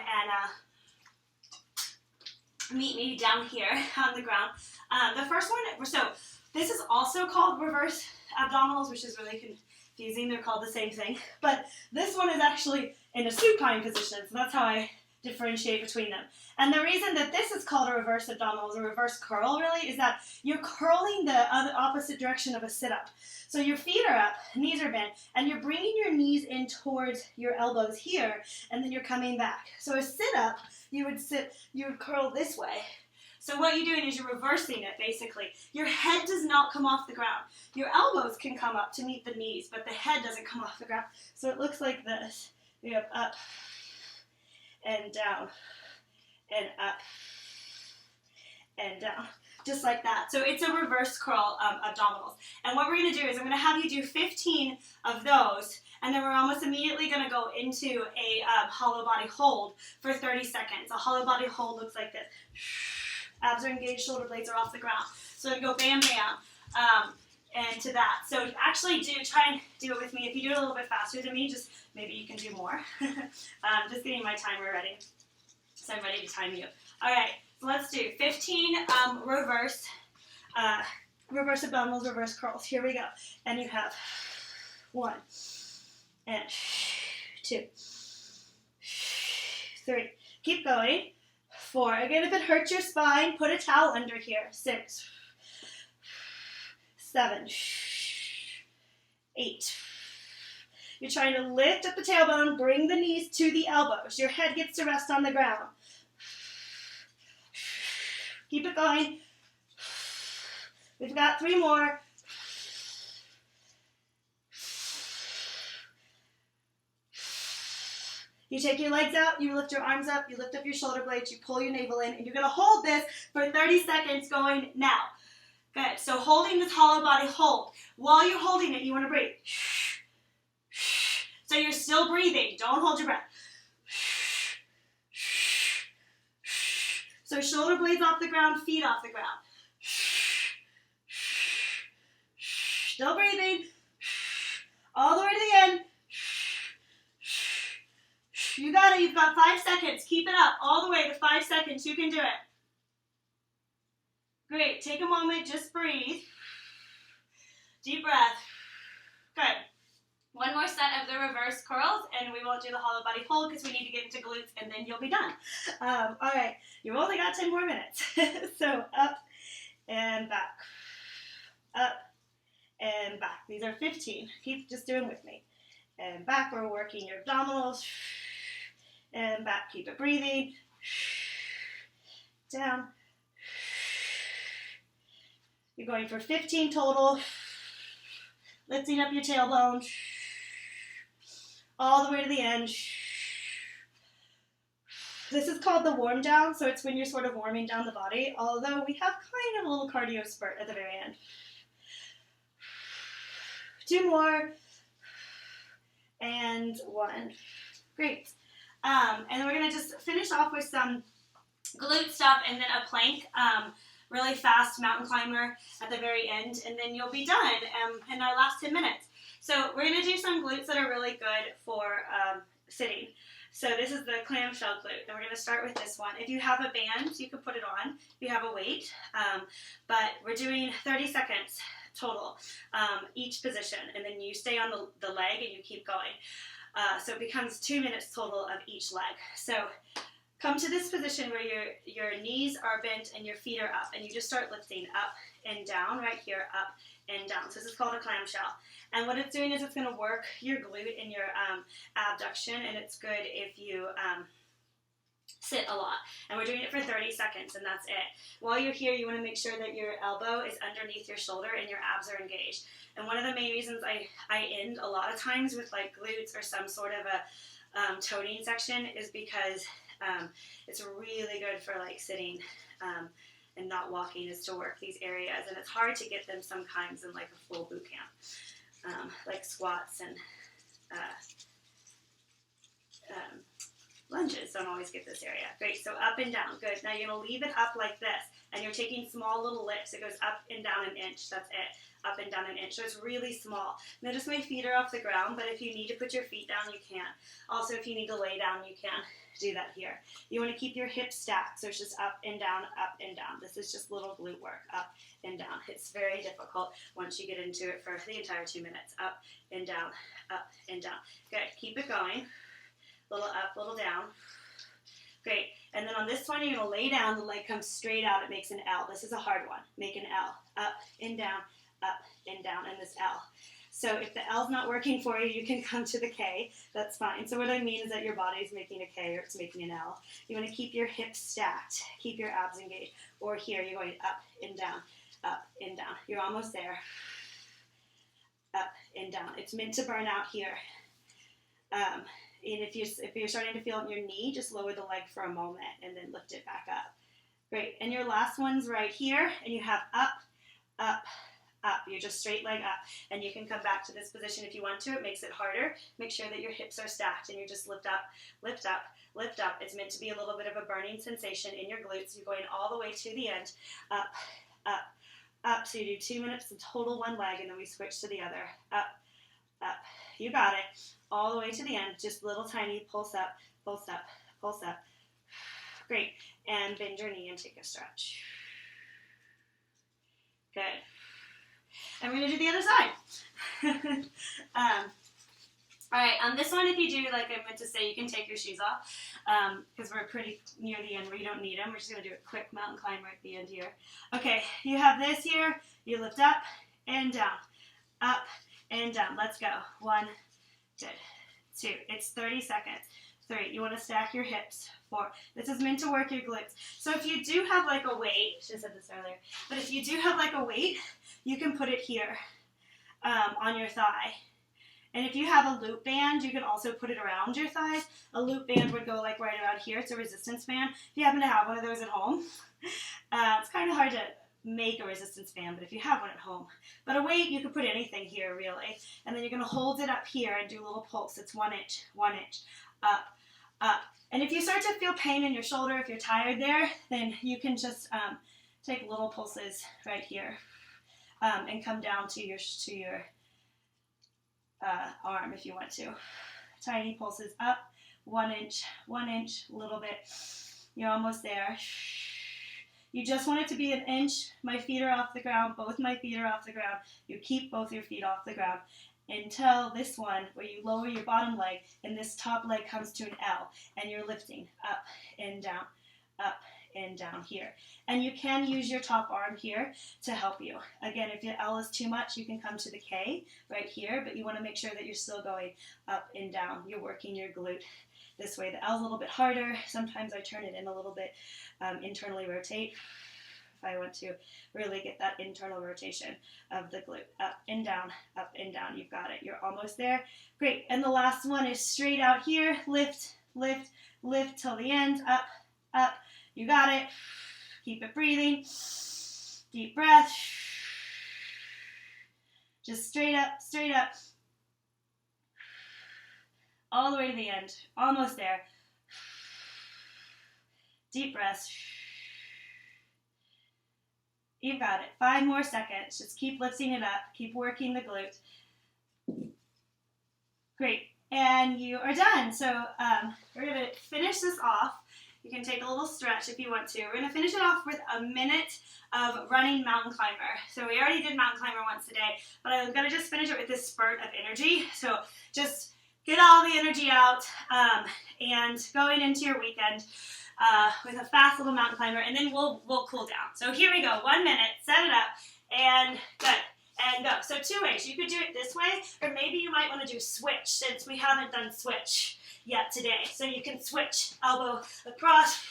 A: and meet me down here on the ground. The first one, so this is also called reverse abdominals, which is really confusing. They're called the same thing, but this one is actually in a supine position, so that's how I differentiate between them. And the reason that this is called a reverse abdominals, a reverse curl really, is that you're curling the opposite direction of a sit-up. So your feet are up, knees are bent, and you're bringing your knees in towards your elbows here, and then you're coming back. So a sit-up, you would curl this way. So what you're doing is you're reversing it, basically. Your head does not come off the ground. Your elbows can come up to meet the knees, but the head doesn't come off the ground. So it looks like this. You have up and down and up and down, just like that. So it's a reverse curl abdominals. And what we're going to do is I'm going to have you do 15 of those, and then we're almost immediately going to go into a hollow body hold for 30 seconds. A hollow body hold looks like this. Abs are engaged, shoulder blades are off the ground. So go bam, bam, and to that. So actually try and do it with me. If you do it a little bit faster than me, just maybe you can do more. Just getting my timer ready. So I'm ready to time you. All right, so let's do 15 reverse abdominals, reverse curls. Here we go. And you have 1 and 2, 3. Keep going. 4. Again, if it hurts your spine, put a towel under here. 6, 7, 8. You're trying to lift up the tailbone, bring the knees to the elbows. Your head gets to rest on the ground. Keep it going. We've got 3 more. You take your legs out, you lift your arms up, you lift up your shoulder blades, you pull your navel in, and you're going to hold this for 30 seconds going now. Good. So holding this hollow body hold. While you're holding it, you want to breathe. So you're still breathing. Don't hold your breath. So shoulder blades off the ground, feet off the ground. Still breathing. All the way to the end. You got it. You've got 5 seconds. Keep it up all the way to 5 seconds. You can do it. Great. Take a moment. Just breathe. Deep breath. Good. One more set of the reverse curls, and we won't do the hollow body hold because we need to get into glutes, and then you'll be done. All right. You've only got 10 more minutes. So up and back. Up and back. These are 15. Keep just doing with me. And back. We're working your abdominals. And back. Keep it breathing. Down. You're going for 15 total. Lifting up your tailbone. All the way to the end. This is called the warm down, so it's when you're sort of warming down the body, although we have kind of a little cardio spurt at the very end. 2 more. And 1. Great. And we're going to just finish off with some glute stuff and then a plank, really fast mountain climber at the very end, and then you'll be done in our last 10 minutes. So we're going to do some glutes that are really good for sitting. So this is the clamshell glute, and we're going to start with this one. If you have a band, you can put it on. If you have a weight, but we're doing 30 seconds total, each position, and then you stay on the leg and you keep going. So it becomes 2 minutes total of each leg. So come to this position where your knees are bent and your feet are up, and you just start lifting up and down, right here, up and down. So this is called a clamshell. And what it's doing is it's going to work your glute and your abduction, and it's good if you sit a lot. And we're doing it for 30 seconds, and that's it. While you're here, you want to make sure that your elbow is underneath your shoulder and your abs are engaged. And one of the main reasons I end a lot of times with like glutes or some sort of a toning section is because it's really good for like sitting and not walking is to work these areas. And it's hard to get them sometimes in like a full boot camp, like squats and lunges don't always get this area. Great, so up and down, good. Now you're gonna leave it up like this, and you're taking small little lifts. It goes up and down an inch, that's it. Up and down an inch, so it's really small. Notice my feet are off the ground, but if you need to put your feet down, you can. Also, if you need to lay down, you can do that here. You wanna keep your hips stacked, so it's just up and down, up and down. This is just little glute work, up and down. It's very difficult once you get into it for the entire 2 minutes. Up and down, up and down. Good, keep it going. Little up, little down. Great. And then on this one, you're going to lay down. The leg comes straight out. It makes an L. This is a hard one. Make an L. Up and down, and this L. So if the L's not working for you, you can come to the K. That's fine. So what I mean is that your body's making a K or it's making an L. You want to keep your hips stacked. Keep your abs engaged. Or here, you're going up and down, up and down. You're almost there. Up and down. It's meant to burn out here. And if you're starting to feel it in your knee, just lower the leg for a moment and then lift it back up. Great. And your last one's right here, and you have up, up, up. You're just straight leg up. And you can come back to this position if you want to. It makes it harder. Make sure that your hips are stacked and you just lift up, lift up, lift up. It's meant to be a little bit of a burning sensation in your glutes. You're going all the way to the end. Up, up, up. So you do 2 minutes in total one leg, and then we switch to the other. Up, up. You got it. All the way to the end, just little tiny pulse up, pulse up, pulse up. Great. And bend your knee and take a stretch. Good. And we're going to do the other side. All right, on this one, if you do, like I meant to say, you can take your shoes off because we're pretty near the end where you don't need them. We're just going to do a quick mountain climber at the end here. Okay, you have this here. You lift up and down, up and down. Let's go. 1, good. 2. It's 30 seconds. 3. You want to stack your hips. 4. This is meant to work your glutes. So if you do have like a weight, I should have said this earlier, but if you do have like a weight, you can put it here on your thigh. And if you have a loop band, you can also put it around your thighs. A loop band would go like right around here. It's a resistance band. If you happen to have one of those at home, it's kind of hard to make a resistance band, but if you have one at home. But a weight, you could put anything here, really. And then you're going to hold it up here and do a little pulse. It's 1 inch, 1 inch, up, up. And if you start to feel pain in your shoulder, if you're tired there, then you can just take little pulses right here and come down to your arm if you want to. Tiny pulses up, 1 inch, 1 inch, a little bit. You're almost there. You just want it to be 1 inch. My feet are off the ground. Both my feet are off the ground. You keep both your feet off the ground until this one where you lower your bottom leg and this top leg comes to an L and you're lifting up and down here. And you can use your top arm here to help you. Again, if your L is too much, you can come to the K right here, but you want to make sure that you're still going up and down. You're working your glute this way. The L is a little bit harder. Sometimes I turn it in a little bit, internally rotate if I want to really get that internal rotation of the glute. Up and down, you've got it. You're almost there. Great. And the last one is straight out here. Lift, lift, lift till the end. Up, up. You got it. Keep it breathing. Deep breath. Just straight up, straight up. All the way to the end. Almost there. Deep breath. You've got it. 5 more seconds. Just keep lifting it up. Keep working the glute. Great. And you are done. So we're going to finish this off. You can take a little stretch if you want to. We're going to finish it off with a minute of running mountain climber. So we already did mountain climber once today, but I'm going to just finish it with this spurt of energy. So just get all the energy out and going into your weekend with a fast little mountain climber, and then we'll cool down. So here we go. 1 minute. Set it up, and good. And go. So 2 ways. You could do it this way, or maybe you might want to do switch since we haven't done switch yet today. So you can switch elbow across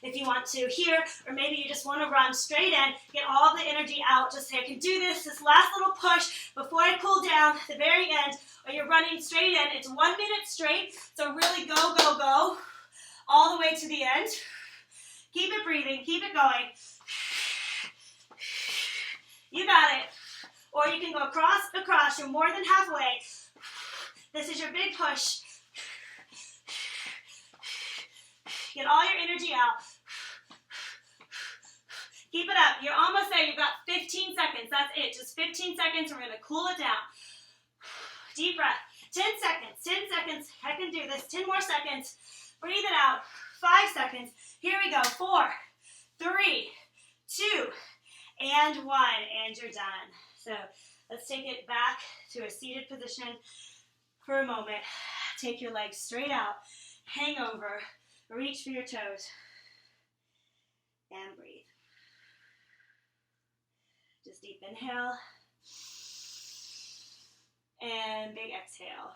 A: if you want to here, or maybe you just want to run straight in, get all the energy out, just say I can do this last little push before I cool down at the very end, or you're running straight in. It's 1 minute straight, so really go, go, go all the way to the end. Keep it breathing, keep it going. You got it. Or you can go across, across. You're more than halfway. This is your big push. Get all your energy out. Keep it up. You're almost there. You've got 15 seconds. That's it. Just 15 seconds. We're going to cool it down. Deep breath. 10 seconds. 10 seconds. I can do this. 10 more seconds. Breathe it out. 5 seconds. Here we go. 4, 3, 2, and 1. And you're done. So let's take it back to a seated position for a moment. Take your legs straight out. Hang over. Reach for your toes. And breathe. Just deep inhale. And big exhale.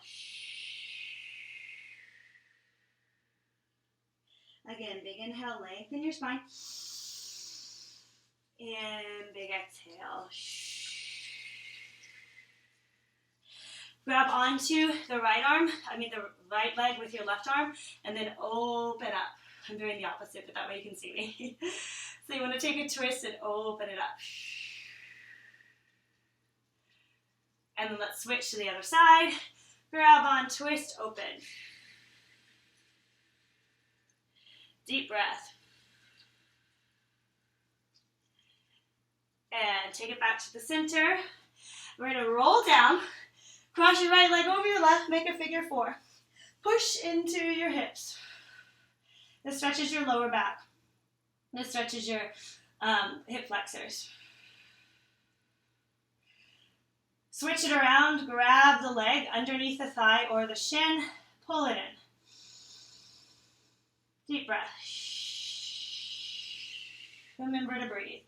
A: Again, big inhale, lengthen your spine. And big exhale. Grab onto the right leg with your left arm, and then open up. I'm doing the opposite, but that way you can see me. So you want to take a twist and open it up. And then let's switch to the other side. Grab on, twist, open. Deep breath. And take it back to the center. We're going to roll down. Cross your right leg over your left. Make a figure 4. Push into your hips. This stretches your lower back. This stretches your hip flexors. Switch it around. Grab the leg underneath the thigh or the shin. Pull it in. Deep breath. Remember to breathe.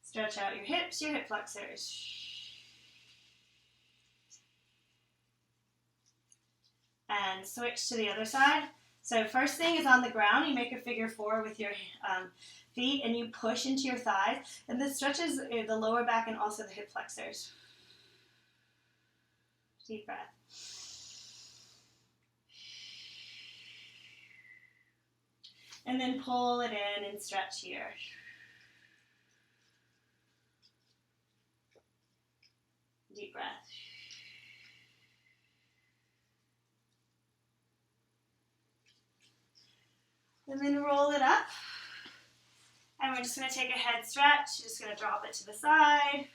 A: Stretch out your hips, your hip flexors. And switch to the other side. So first thing is on the ground. You make a figure 4 with your feet and you push into your thighs. And this stretches the lower back and also the hip flexors. Deep breath. And then pull it in and stretch here. Deep breath. And then roll it up. And we're just going to take a head stretch. Just going to drop it to the side.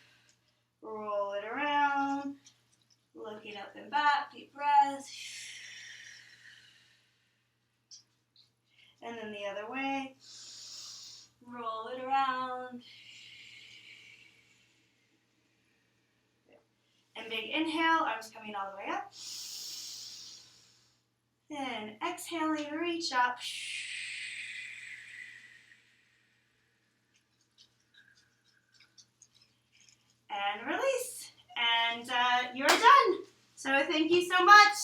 A: Roll it around. Looking up and back. Deep breath. And then the other way. Roll it around. And big inhale, arms coming all the way up. And exhaling, reach up. And release. And you're done. So thank you so much.